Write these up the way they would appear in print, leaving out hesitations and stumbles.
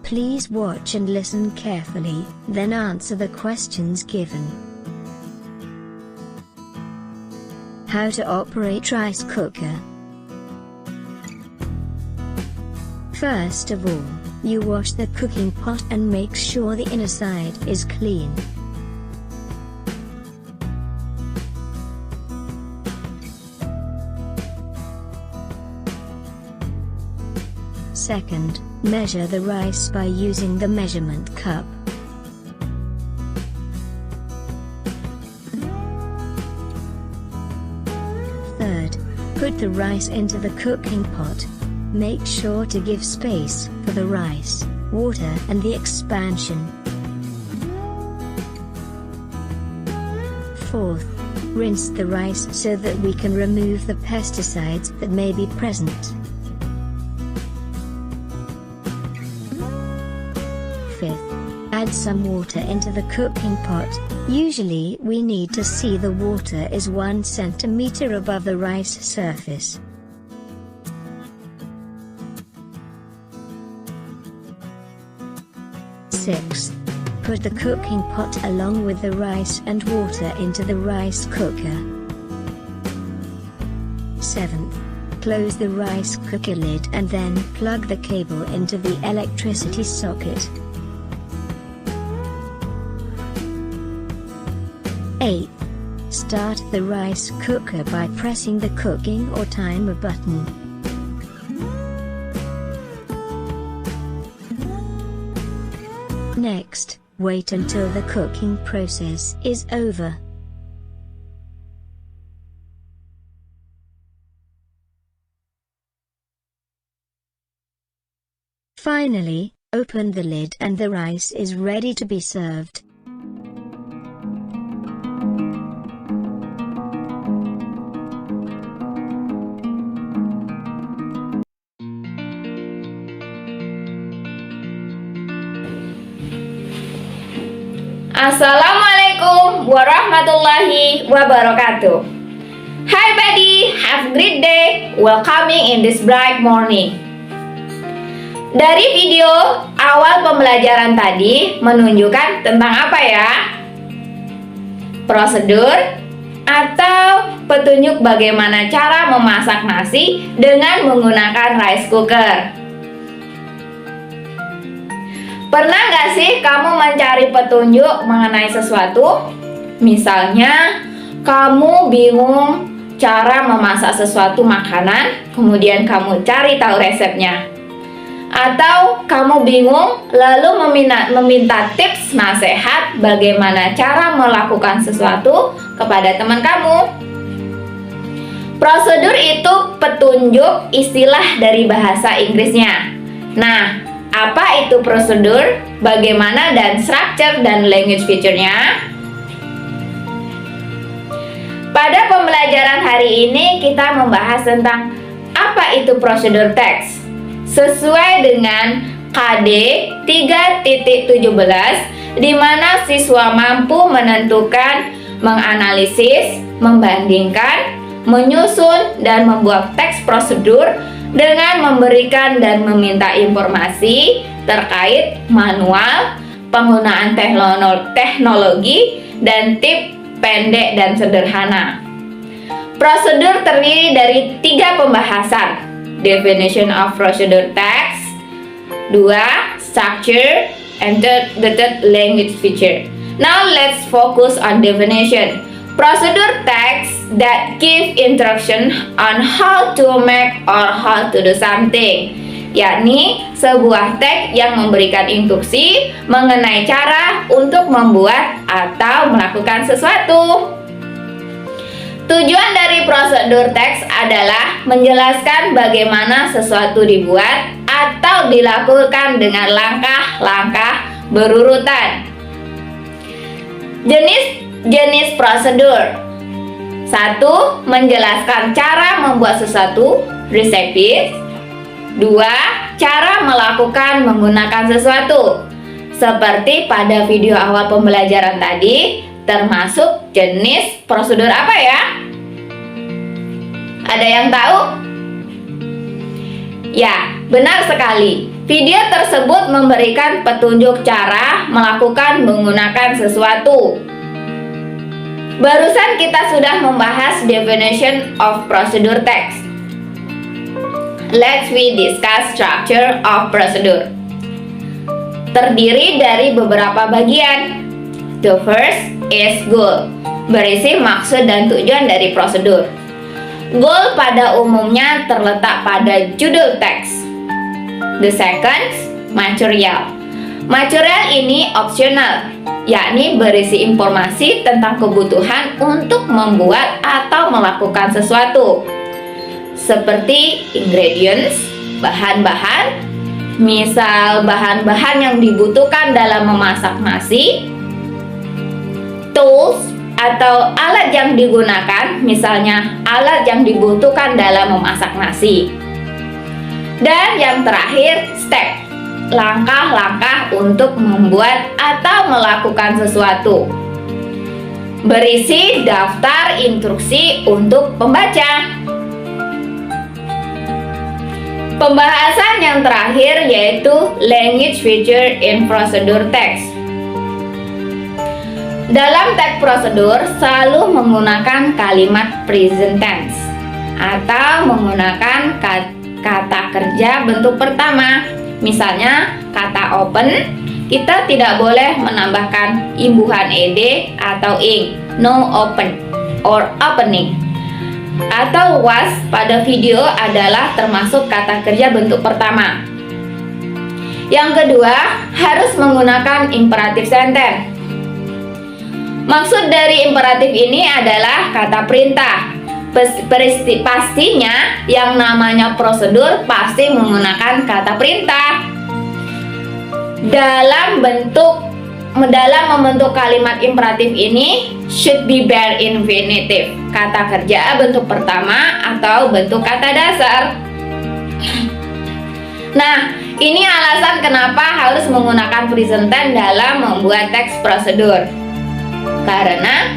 Please watch and listen carefully, then answer the questions given. How to operate rice cooker. First of all, you wash the cooking pot and make sure the inner side is clean. Second, measure the rice by using the measurement cup. Third, put the rice into the cooking pot. Make sure to give space for the rice, water and the expansion. Fourth, rinse the rice so that we can remove the pesticides that may be present. Fifth, add some water into the cooking pot. Usually we need to see the water is 1 centimeter above the rice surface. Sixth, put the cooking pot along with the rice and water into the rice cooker. Seventh, close the rice cooker lid and then plug the cable into the electricity socket. Eighth, start the rice cooker by pressing the cooking or timer button. Next, wait until the cooking process is over. Finally, open the lid and the rice is ready to be served. Assalamualaikum warahmatullahi wabarakatuh. Hi buddy, have a great day. Welcoming in this bright morning. Dari video awal pembelajaran tadi menunjukkan tentang apa ya? Prosedur atau petunjuk bagaimana cara memasak nasi dengan menggunakan rice cooker. Pernah nggak sih kamu mencari petunjuk mengenai sesuatu? Misalnya, kamu bingung cara memasak sesuatu makanan, kemudian kamu cari tahu resepnya. Atau kamu bingung lalu meminta tips nasihat bagaimana cara melakukan sesuatu kepada teman kamu. Prosedur itu petunjuk istilah dari bahasa Inggrisnya. Nah, apa itu prosedur, bagaimana dan structure dan language feature-nya? Pada pembelajaran hari ini kita membahas tentang apa itu prosedur teks. Sesuai dengan KD 3.17 di mana siswa mampu menentukan, menganalisis, membandingkan, menyusun dan membuat teks prosedur dengan memberikan dan meminta informasi terkait manual, penggunaan teknologi, dan tips pendek dan sederhana. Prosedur terdiri dari 3 pembahasan: definition of procedure text, 2 structure, and the third language feature. Now let's focus on definition. Procedure text that give instruction on how to make or how to do something, yakni sebuah teks yang memberikan instruksi mengenai cara untuk membuat atau melakukan sesuatu. Tujuan dari prosedur teks adalah menjelaskan bagaimana sesuatu dibuat atau dilakukan dengan langkah-langkah berurutan. Jenis prosedur. 1. Menjelaskan cara membuat sesuatu, recipes. 2. Cara melakukan menggunakan sesuatu. Seperti pada video awal pembelajaran tadi, termasuk jenis prosedur apa ya? Ada yang tahu? Ya, benar sekali. Video tersebut memberikan petunjuk cara menggunakan sesuatu. Barusan kita sudah membahas definition of procedure text. Let's we discuss structure of procedure. Terdiri dari beberapa bagian. The first is goal, berisi maksud dan tujuan dari prosedur. Goal pada umumnya terletak pada judul teks. The second, material. Material ini opsional, yakni berisi informasi tentang kebutuhan untuk membuat atau melakukan sesuatu, seperti ingredients, bahan-bahan, misal bahan-bahan yang dibutuhkan dalam memasak nasi, tools, atau alat yang digunakan, misalnya alat yang dibutuhkan dalam memasak nasi. Dan yang terakhir, step, langkah-langkah untuk membuat atau melakukan sesuatu, berisi daftar instruksi untuk pembaca. Pembahasan yang terakhir yaitu language feature in procedure text. Dalam teks prosedur selalu menggunakan kalimat present tense atau menggunakan kata kerja bentuk pertama. Misalnya kata open, kita tidak boleh menambahkan imbuhan ed atau ing, no open or opening. Atau was pada video adalah termasuk kata kerja bentuk pertama. Yang kedua, harus menggunakan imperative sentence. Maksud dari imperatif ini adalah kata perintah. Pastinya yang namanya prosedur pasti menggunakan kata perintah. Dalam membentuk kalimat imperatif ini should be bare infinitive, kata kerja bentuk pertama atau bentuk kata dasar. Nah, ini alasan kenapa harus menggunakan present tense dalam membuat teks prosedur. Karena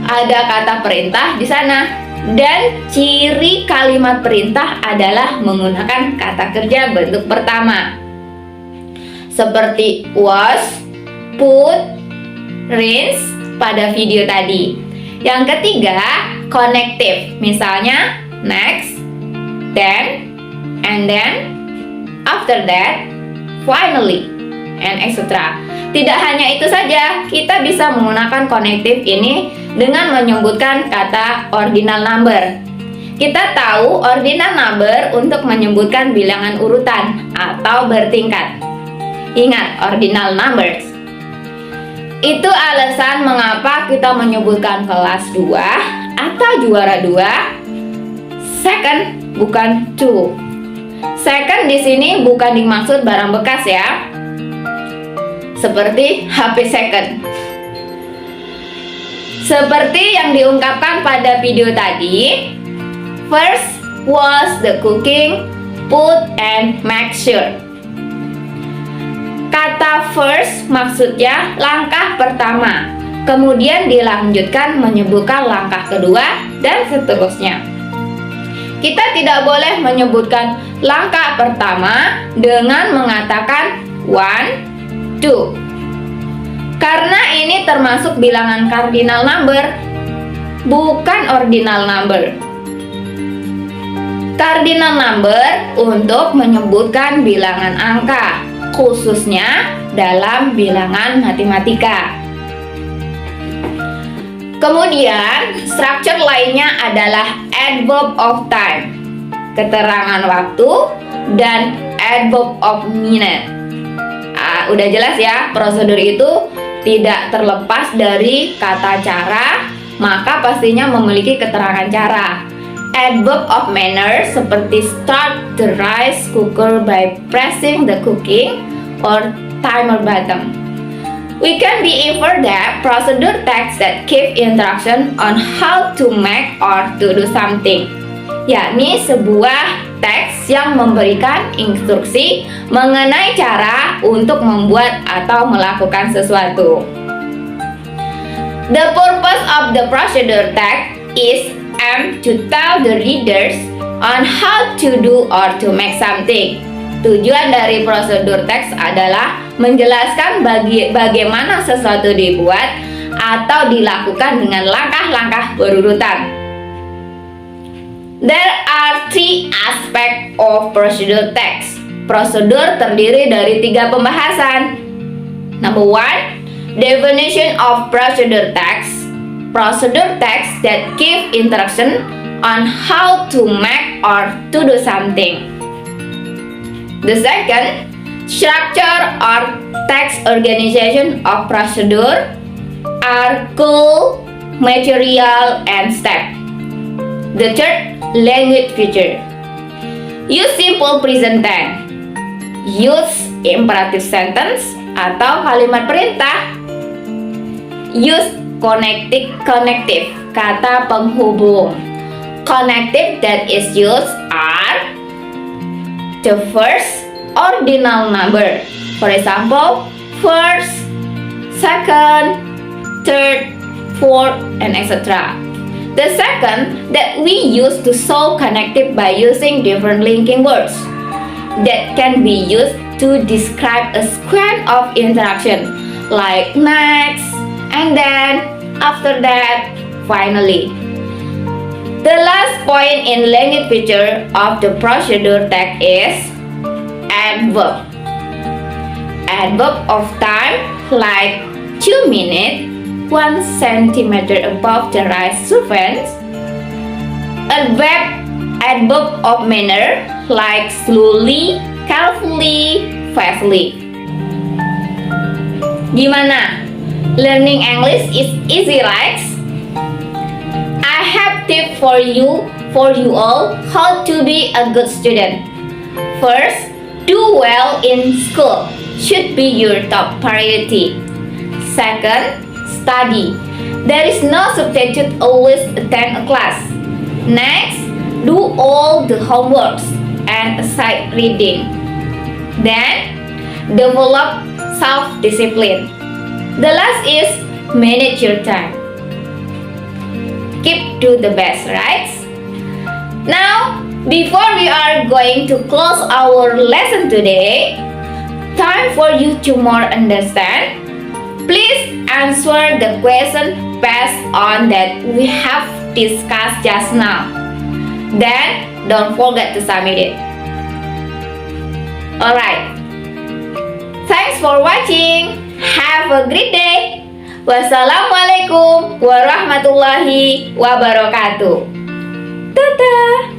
ada kata perintah di sana dan ciri kalimat perintah adalah menggunakan kata kerja bentuk pertama. Seperti was, put, rinse pada video tadi. Yang ketiga, connective. Misalnya next, then, and then, after that, finally, and etc. Tidak hanya itu saja, kita bisa menggunakan connective ini dengan menyebutkan kata ordinal number. Kita tahu ordinal number untuk menyebutkan bilangan urutan atau bertingkat. Ingat, ordinal numbers. Itu alasan mengapa kita menyebutkan kelas 2 atau juara 2 second, bukan two. Second di sini bukan dimaksud barang bekas ya, seperti HP second. Seperti yang diungkapkan pada video tadi, first was the cooking, put and make sure. Kata first maksudnya langkah pertama, kemudian dilanjutkan menyebutkan langkah kedua dan seterusnya. Kita tidak boleh menyebutkan langkah pertama dengan mengatakan one, two, karena ini termasuk bilangan cardinal number, bukan ordinal number. Cardinal number untuk menyebutkan bilangan angka, khususnya dalam bilangan matematika. Kemudian, struktur lainnya adalah adverb of time, keterangan waktu, dan adverb of minute. Udah jelas ya, prosedur itu tidak terlepas dari kata cara, maka pastinya memiliki keterangan cara. Adverb of manner seperti start the rice cooker by pressing the cooking or timer button. We can be infer that procedure text that give instruction on how to make or to do something, yakni sebuah teks yang memberikan instruksi mengenai cara untuk membuat atau melakukan sesuatu. The purpose of the procedure text is to tell the readers on how to do or to make something. Tujuan dari prosedur teks adalah menjelaskan bagaimana sesuatu dibuat atau dilakukan dengan langkah-langkah berurutan. There are 3 aspects of procedure text. Prosedur terdiri dari 3 pembahasan. Number 1, definition of procedure text. Procedure text that give instruction on how to make or to do something. The second, structure or text organization of procedure are goal, material, and step. The third, language feature. Use simple present tense. Use imperative sentence atau kalimat perintah. Use connective, kata penghubung. Connective that is used are the first ordinal number. For example, first, second, third, fourth, and etc. The second, that we use to show connective by using different linking words that can be used to describe a sequence of interaction like next, and then, after that, finally. The last point in language feature of the procedure text is adverb. Adverb of time like 2 minutes, 1 centimeter above the right surface. Adverb of manner like slowly, carefully, fastly. Gimana? Learning English is easy, right? I have tips for you all how to be a good student. First, do well in school should be your top priority. Second, study. There is no substitute, always attend a class. Next, do all the homeworks and sight reading. Then, develop self-discipline. The last is manage your time. Keep do the best, right? Now, before we are going to close our lesson today, time for you to more understand. Please answer the question based on that we have discussed just now. Then, don't forget to submit it. Alright. Thanks for watching. Have a great day. Wassalamualaikum warahmatullahi wabarakatuh. Dadah.